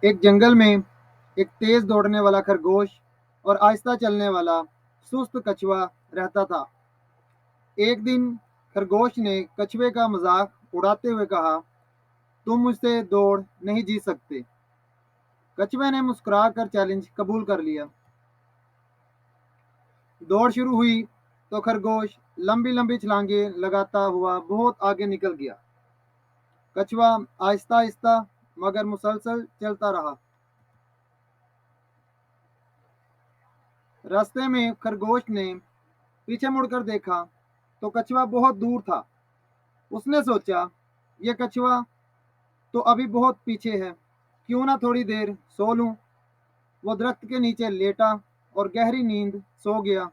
एक जंगल में एक तेज दौड़ने वाला खरगोश और आहिस्ता चलने वाला सुस्त कछुआ रहता था। एक दिन खरगोश ने कछुए का मजाक उड़ाते हुए कहा, तुम मुझसे दौड़ नहीं जीत सकते। कछुए ने मुस्कुराकर चैलेंज कबूल कर लिया। दौड़ शुरू हुई तो खरगोश लंबी लंबी छलांगे लगाता हुआ बहुत आगे निकल गया। कछुआ आहिस्ता आहिस्ता मगर मुसलसल चलता रहा। रास्ते में खरगोश ने पीछे मुड़कर देखा तो कछुआ बहुत दूर था। उसने सोचा, यह कछुआ तो अभी बहुत पीछे है, क्यों ना थोड़ी देर सो लूं। वो दरख्त के नीचे लेटा और गहरी नींद सो गया।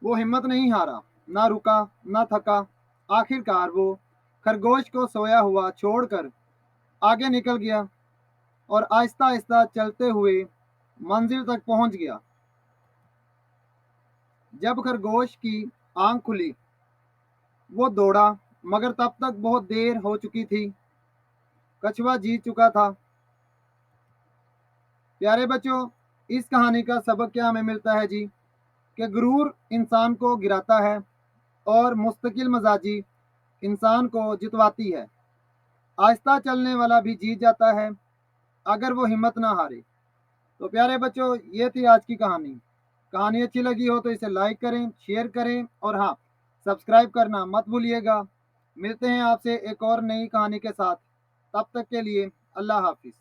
वो हिम्मत नहीं हारा, ना रुका, ना थका। आखिरकार वो खरगोश को सोया हुआ छोड़कर आगे निकल गया और आहिस्ता आहिस्ता चलते हुए मंजिल तक पहुंच गया। जब खरगोश की आंख खुली, वो दौड़ा, मगर तब तक बहुत देर हो चुकी थी। कछुआ जीत चुका था। प्यारे बच्चों, इस कहानी का सबक क्या हमें मिलता है जी? कि गुरूर इंसान को गिराता है और मुस्तकिल मजाजी इंसान को जितवाती है। आहिस्ता चलने वाला भी जीत जाता है अगर वो हिम्मत ना हारे। तो प्यारे बच्चों, ये थी आज की कहानी। कहानी अच्छी लगी हो तो इसे लाइक करें, शेयर करें और हाँ, सब्सक्राइब करना मत भूलिएगा। मिलते हैं आपसे एक और नई कहानी के साथ। तब तक के लिए अल्लाह हाफिज।